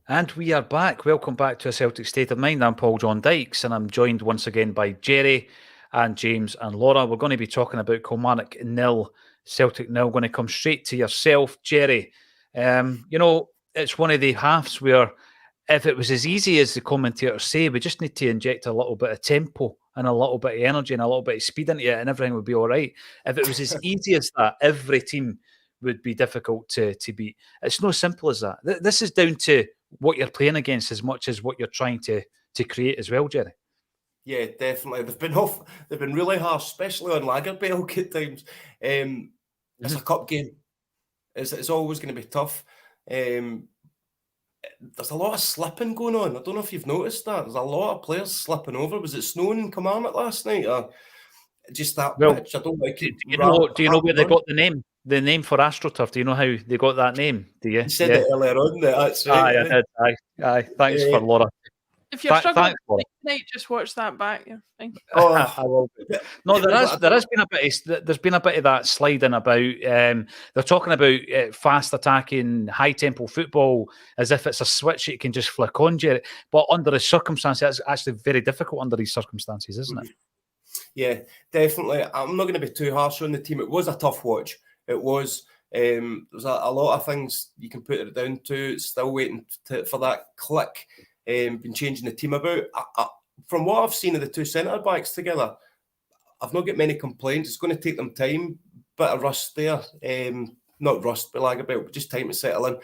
And we are back. Welcome back to A Celtic State of Mind. I'm Paul John Dykes, and I'm joined once again by Jerry and James and Laura. We're going to be talking about Kilmarnock 0, Celtic 0. Going to come straight to yourself, Jerry. It's one of the halves where if it was as easy as the commentators say, we just need to inject a little bit of tempo and a little bit of energy and a little bit of speed into it, and everything would be all right. If it was as easy as that, every team would be difficult to beat. It's not simple as that. This is down to what you're playing against as much as what you're trying to create as well, Jerry. Yeah, definitely. They've been really harsh, especially on Lagerbielke at times. It's a cup game. It's always going to be tough. There's a lot of slipping going on. I don't know if you've noticed that. There's a lot of players slipping over. Was it snowing in Kilmarnock last night? Or just that pitch? I don't like it. Do you know where they got the name? The name for AstroTurf. Do you know how they got that name? Do you? You said it earlier on. That's right. I did. Aye. Thanks for Laura. If you're struggling tonight, just watch that back. I will. No, there's been a bit of that sliding about. They're talking about fast attacking, high tempo football as if it's a switch you can just flick on, Jerry. But under the circumstances, it's actually very difficult under these circumstances, isn't it? Yeah, definitely. I'm not going to be too harsh on the team. It was a tough watch. It was. There's a lot of things you can put it down to. Still waiting for that click. Been changing the team about. From what I've seen of the two centre-backs together, I've not got many complaints. It's going to take them time. Bit of rust there. Not rust, but Lagerbielke, but just time to settle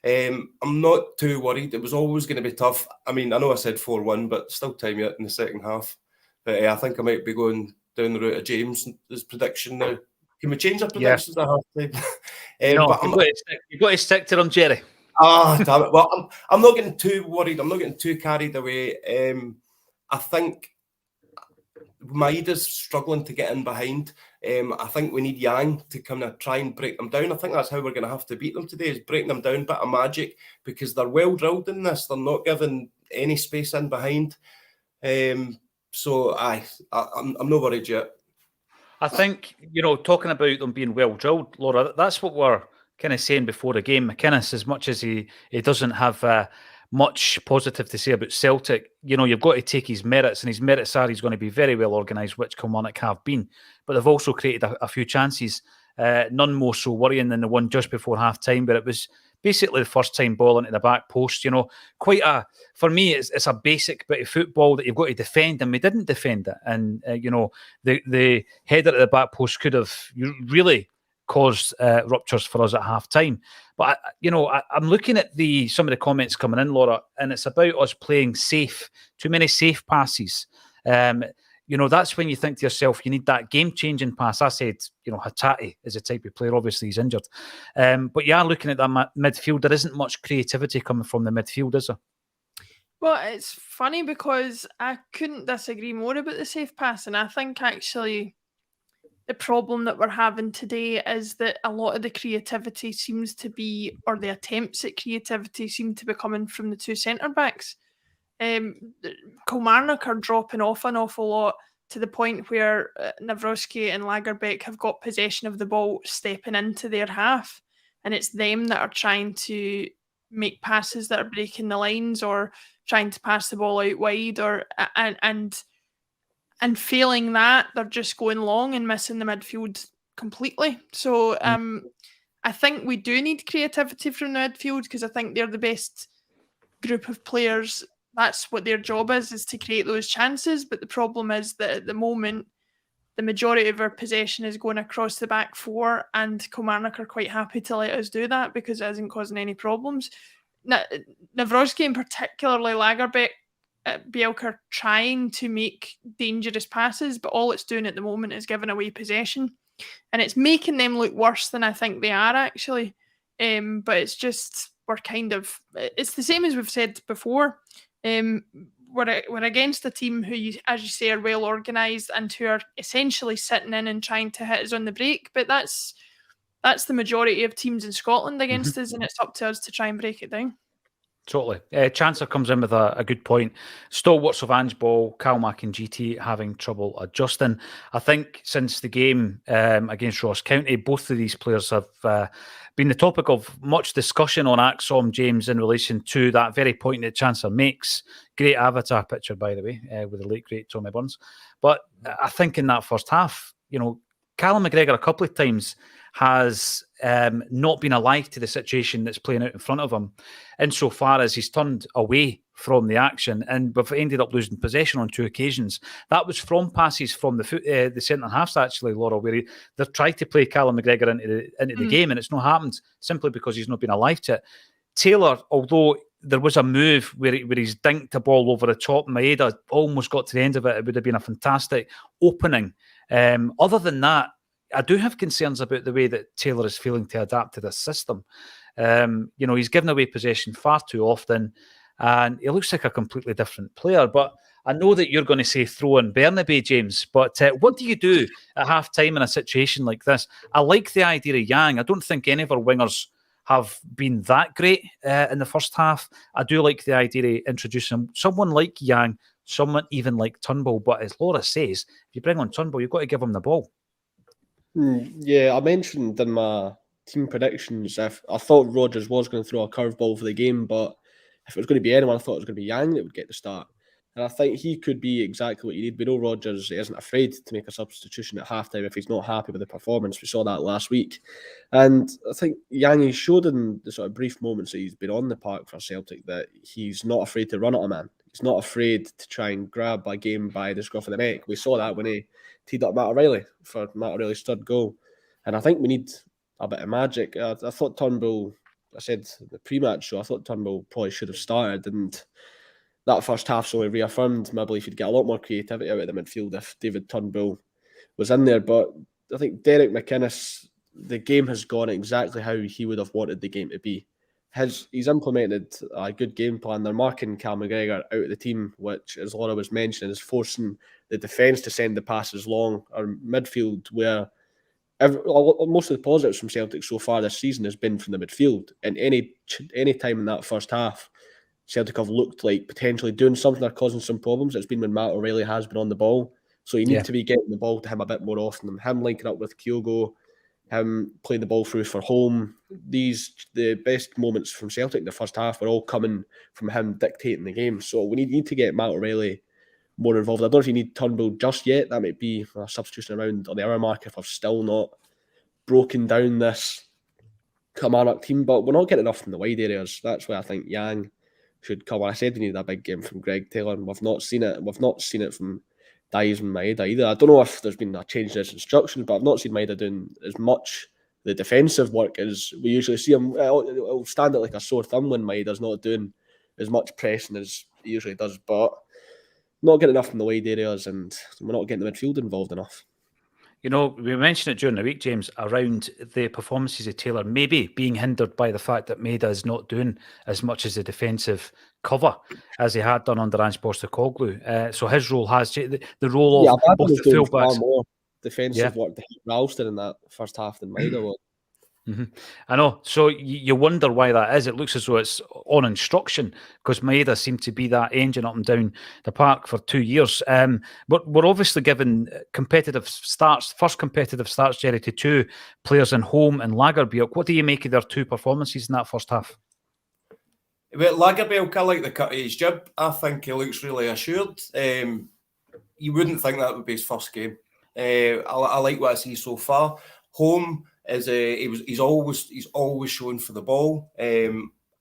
in. I'm not too worried. It was always going to be tough. I mean, I know I said 4-1, but still time yet in the second half. But I think I might be going down the route of James' prediction now. Can we change our predictions at half time? No, you've got to stick to them, Jerry. Damn it. Well, I'm not getting too worried. I'm not getting too carried away. I think Maeda's struggling to get in behind. I think we need Yang to kind of try and break them down. I think that's how we're going to have to beat them today, is breaking them down, bit of magic, because they're well drilled in this. They're not giving any space in behind. So I'm not worried yet. I think, talking about them being well drilled, Laura, that's what we're kind of saying before the game. McInnes, as much as he doesn't have much positive to say about Celtic, you've got to take his merits, and his merits are he's going to be very well organised, which Kilmarnock have been. But they've also created a few chances, none more so worrying than the one just before half-time, but it was basically the first time ball into the back post. For me, it's a basic bit of football that you've got to defend, and we didn't defend it. And, the header at the back post could have really caused ruptures for us at half-time. But, I'm looking at some of the comments coming in, Laura, and it's about us playing safe, too many safe passes. That's when you think to yourself, you need that game-changing pass. I said, Hatate is a type of player. Obviously, he's injured. But you are looking at that midfield. There isn't much creativity coming from the midfield, is there? Well, it's funny because I couldn't disagree more about the safe pass. And I think actually the problem that we're having today is that a lot of the creativity seems to be, or the attempts at creativity seem to be coming from the two centre-backs. Kilmarnock are dropping off an awful lot to the point where Nawrocki and Lagerbielke have got possession of the ball stepping into their half, and it's them that are trying to make passes that are breaking the lines or trying to pass the ball out wide, and failing that, they're just going long and missing the midfield completely. So I think we do need creativity from the midfield, because I think they're the best group of players. That's what their job is to create those chances. But the problem is that at the moment, the majority of our possession is going across the back four, and Kilmarnock are quite happy to let us do that because it isn't causing any problems. Nawrocki and particularly Lagerbielke are trying to make dangerous passes, but all it's doing at the moment is giving away possession. And it's making them look worse than I think they are, actually. But it's just, it's the same as we've said before. We're against a team who, as you say, are well organised and who are essentially sitting in and trying to hit us on the break. But that's the majority of teams in Scotland against us, and it's up to us to try and break it down. Totally. Chancer comes in with a good point. Stalwarts of Ange Ball, Kilmarnock and GT having trouble adjusting. I think since the game against Ross County, both of these players have been the topic of much discussion on Acsom, James, in relation to that very point that Chancer makes. Great avatar picture, by the way, with the late, great Tommy Burns. But I think in that first half, Callum McGregor a couple of times has not been alive to the situation that's playing out in front of him, insofar as he's turned away from the action, and we've ended up losing possession on 2 occasions. That was from passes from the centre halves, actually, Laura, where they've tried to play Callum McGregor into the game, and it's not happened simply because he's not been alive to it. Taylor, although there was a move where he's dinked a ball over the top, Maeda almost got to the end of it. It would have been a fantastic opening. Other than that, I do have concerns about the way that Taylor is feeling to adapt to this system. He's given away possession far too often, and he looks like a completely different player. But I know that you're going to say throw in Bernabe, James, but what do you do at half-time in a situation like this? I like the idea of Yang. I don't think any of our wingers have been that great in the first half. I do like the idea of introducing someone like Yang, someone even like Turnbull. But as Laura says, if you bring on Turnbull, you've got to give him the ball. Yeah, I mentioned in my team predictions, if I thought Rodgers was going to throw a curveball for the game, but if it was going to be anyone, I thought it was going to be Yang that would get the start. And I think he could be exactly what you need. We know Rodgers isn't afraid to make a substitution at halftime if he's not happy with the performance. We saw that last week. And I think Yang showed in the sort of brief moments that he's been on the park for Celtic that he's not afraid to run at a man. He's not afraid to try and grab a game by the scruff of the neck. We saw that when he teed up Matt O'Reilly for Matt O'Reilly's third goal. And I think we need a bit of magic. I thought Turnbull, I said the pre-match show, I thought Turnbull probably should have started, and that first half's only reaffirmed my belief you'd get a lot more creativity out of the midfield if David Turnbull was in there. But I think Derek McInnes, the game has gone exactly how he would have wanted the game to be. He's implemented a good game plan. They're marking Cal McGregor out of the team, which, as Laura was mentioning, is forcing the defence to send the passes long. Our midfield, where most of the positives from Celtic so far this season has been from the midfield. And any time in that first half, Celtic have looked like potentially doing something or causing some problems. It's been when Matt O'Reilly has been on the ball. So you need to be getting the ball to him a bit more often. Him linking up with Kyogo, him playing the ball through for home. The best moments from Celtic in the first half were all coming from him dictating the game. So we need to get Matt O'Reilly more involved. I don't know if you need Turnbull just yet. That might be a substitution around on the hour mark if I've still not broken down this Kilmarnock team. But we're not getting enough from the wide areas. That's why I think Yang should come. I said we needed a big game from Greg Taylor, and we've not seen it. We've not seen it from Dias and Maeda either. I don't know if there's been a change in his instructions, but I've not seen Maeda doing as much the defensive work as we usually see him. It'll stand out like a sore thumb when Maeda's not doing as much pressing as he usually does, but not getting enough in the wide areas, and we're not getting the midfield involved enough. We mentioned it during the week, James, around the performances of Taylor maybe being hindered by the fact that Maeda is not doing as much as the defensive cover as he had done under Ange Postecoglou. So his role has changed. The role of both the fullbacks. More defensive work to help Ralston in that first half than Maeda was. Mm-hmm. I know. So you wonder why that is. It looks as though it's on instruction because Maeda seemed to be that engine up and down the park for 2 years. But we're obviously given competitive starts, first competitive starts, Jerry, to 2 players in Home and Lagerbielke. What do you make of their 2 performances in that first half? Well, Lagerbielke, I like the cut of his jib. I think he looks really assured. You wouldn't think that would be his first game. I like what I see so far. Home he's always showing for the ball.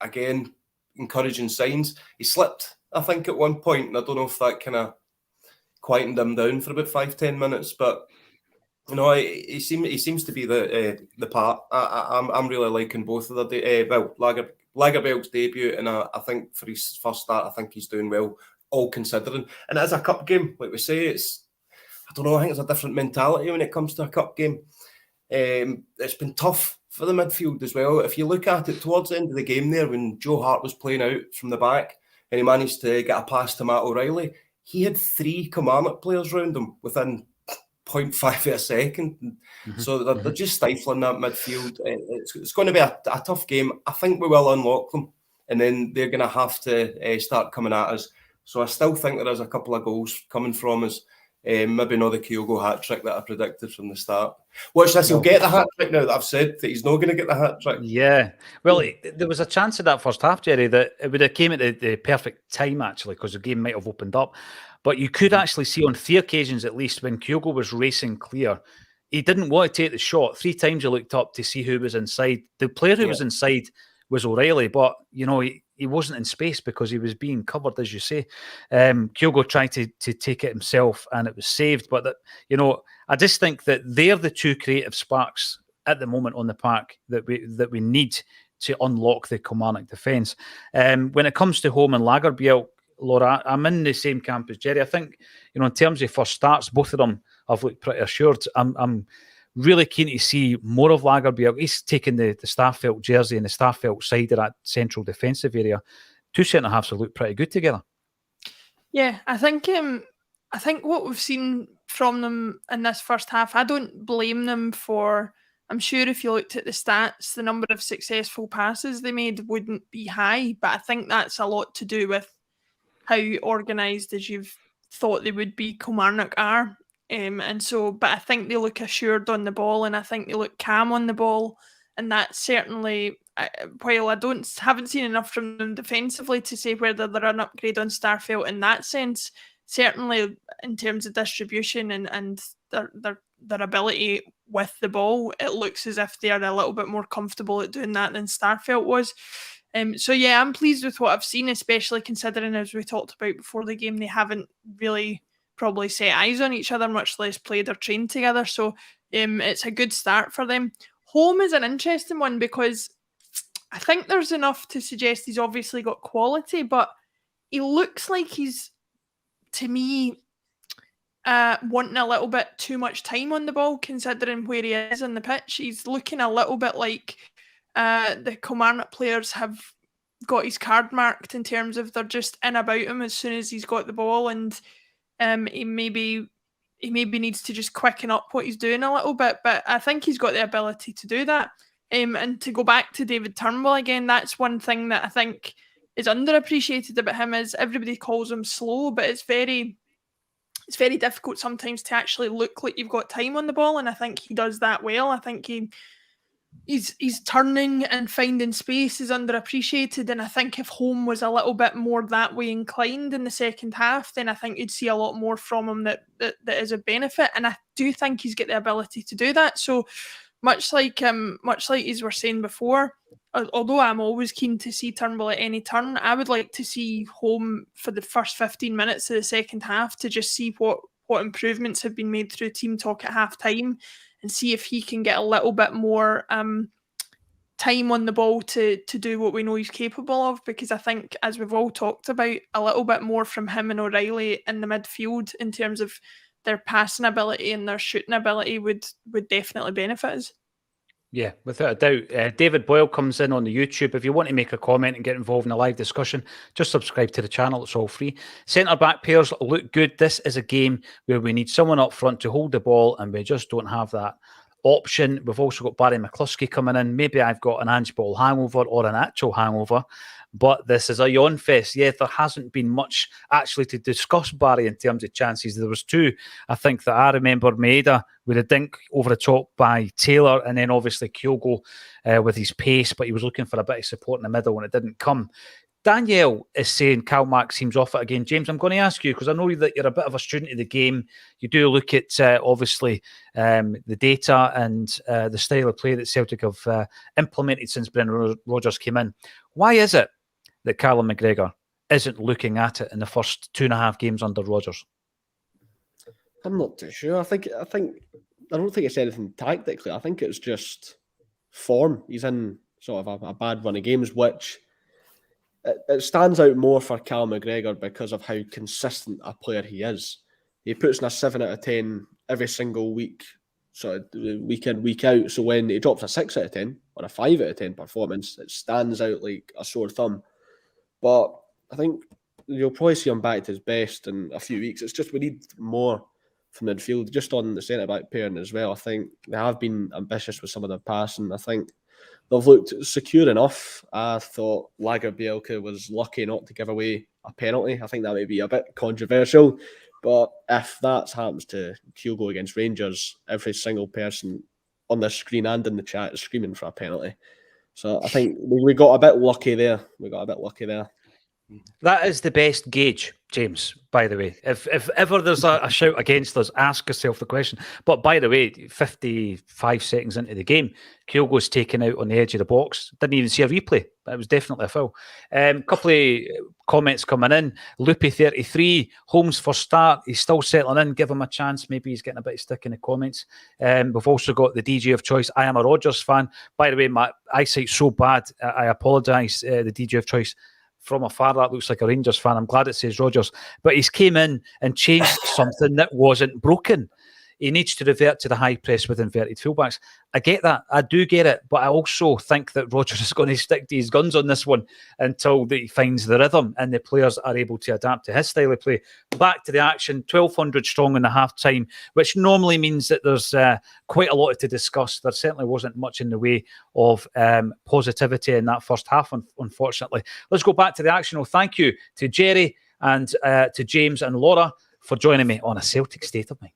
Again, encouraging signs. He slipped, I think, at one point, and I don't know if that kind of quietened him down for about 5-10 minutes. But he seems to be the part. I'm really liking both of the Lagerbielke's debut, and I think for his first start, I think he's doing well, all considering. And as a cup game, like we say, I don't know. I think it's a different mentality when it comes to a cup game. It's been tough for the midfield as well. If you look at it towards the end of the game there, when Joe Hart was playing out from the back and he managed to get a pass to Matt O'Reilly, he had 3 Kilmarnock players around him within 0.5 of a second. Mm-hmm. So they're just stifling that midfield. It's going to be a tough game. I think we will unlock them. and then they're going to have to start coming at us. So I still think there is a couple of goals coming from us. Maybe not the Kyogo hat-trick that I predicted from the start. Watch this, he'll get the hat-trick now that I've said that he's not going to get the hat-trick. Yeah. Well, there was a chance in that first half, Jerry, that it would have came at the perfect time, actually, because the game might have opened up. But you could actually see on 3 occasions, at least, when Kyogo was racing clear, he didn't want to take the shot. 3 times he looked up to see who was inside. The player who was inside was O'Reilly, but, he wasn't in space because he was being covered, as you say. Kyogo tried to take it himself and it was saved. But, I just think that they're the 2 creative sparks at the moment on the park that we need to unlock the Kilmarnock defence. When it comes to Home and Lagerbielke, Laura, I'm in the same camp as Jerry. I think, in terms of first starts, both of them have looked pretty assured. I'm really keen to see more of Lagerbielke. He's taken the Starfelt jersey and the Starfelt side of that central defensive area. 2 centre-halves have looked pretty good together. Yeah, I think what we've seen from them in this first half, I don't blame them for... I'm sure if you looked at the stats, the number of successful passes they made wouldn't be high, but I think that's a lot to do with how organised, as you've thought they would be, Kilmarnock are. But I think they look assured on the ball, and I think they look calm on the ball, and that certainly, while I haven't seen enough from them defensively to say whether they're an upgrade on Starfelt in that sense, certainly in terms of distribution and their ability with the ball, it looks as if they're a little bit more comfortable at doing that than Starfelt was. I'm pleased with what I've seen, especially considering, as we talked about before the game, they haven't really probably set eyes on each other, much less played or trained together. So it's a good start for them. Home is an interesting one because I think there's enough to suggest he's obviously got quality, but he looks like he's, to me, wanting a little bit too much time on the ball, considering where he is on the pitch. He's looking a little bit like the Kilmarnock players have got his card marked in terms of they're just in about him as soon as he's got the ball, and he maybe needs to just quicken up what he's doing a little bit. But I think he's got the ability to do that. And to go back to David Turnbull again, that's one thing that I think is underappreciated about him, is everybody calls him slow, but it's very difficult sometimes to actually look like you've got time on the ball, and I think he does that well. I think he's turning and finding space is underappreciated, and I think if Home was a little bit more that way inclined in the second half, then I think you'd see a lot more from him that is a benefit, and I do think he's got the ability to do that. So much like as we're saying before, although I'm always keen to see Turnbull at any turn, I would like to see Home for the first 15 minutes of the second half to just see what improvements have been made through team talk at half time, and see if he can get a little bit more time on the ball to do what we know he's capable of. Because I think, as we've all talked about, a little bit more from him and O'Reilly in the midfield in terms of their passing ability and their shooting ability would definitely benefit us. Yeah, without a doubt. David Boyle comes in on the YouTube. If you want to make a comment and get involved in a live discussion, just subscribe to the channel. It's all free. Centre-back pairs look good. This is a game where we need someone up front to hold the ball, and we just don't have that option. We've also got Barry McCluskey coming in. Maybe I've got an Ange Ball hangover or an actual hangover, but this is a yawn fest. Yeah, there hasn't been much actually to discuss, Barry, in terms of chances. There was 2, I think, that I remember. Maeda with a dink over the top by Taylor, and then obviously Kyogo with his pace, but he was looking for a bit of support in the middle when it didn't come. Danielle is saying Calmac seems off it again. James, I'm going to ask you, because I know that you're a bit of a student of the game. You do look at, obviously, the data and the style of play that Celtic have implemented since Brendan Rodgers came in. Why is it that Callum McGregor isn't looking at it in the first 2.5 games under Rodgers? I'm not too sure. I don't think it's anything tactically. I think it's just form. He's in sort of a bad run of games, which it stands out more for Callum McGregor because of how consistent a player he is. He puts in a 7 out of 10 every single week, sort of week in, week out. So when he drops a 6 out of 10 or a 5 out of 10 performance, it stands out like a sore thumb. But I think you'll probably see him back to his best in a few weeks. It's just we need more from midfield, just on the centre-back pairing as well. I think they have been ambitious with some of their passing. I think they've looked secure enough. I thought Lagerbielke was lucky not to give away a penalty. I think that may be a bit controversial, but if that happens to Kyogo against Rangers, every single person on the screen and in the chat is screaming for a penalty. So I think we got a bit lucky there. That is the best gauge, James, by the way. If ever there's a shout against us, ask yourself the question. But by the way, 55 seconds into the game, Kyogo's taken out on the edge of the box. Didn't even see a replay. It was definitely a foul. Couple of comments coming in. Loopy33, Holmes for start. He's still settling in. Give him a chance. Maybe he's getting a bit of stick in the comments. We've also got the DJ of choice. I am a Rodgers fan. By the way, my eyesight's so bad. I apologise. The DJ of choice. From afar, that looks like a Rangers fan. I'm glad it says Rodgers. But he's came in and changed something that wasn't broken. He needs to revert to the high press with inverted fullbacks. I get that. I do get it. But I also think that Rodgers is going to stick to his guns on this one until he finds the rhythm and the players are able to adapt to his style of play. Back to the action, 1,200 strong in the half-time, which normally means that there's quite a lot to discuss. There certainly wasn't much in the way of positivity in that first half, unfortunately. Let's go back to the action. Well, thank you to Jerry and to James and Laura for joining me on A Celtic State of Mind.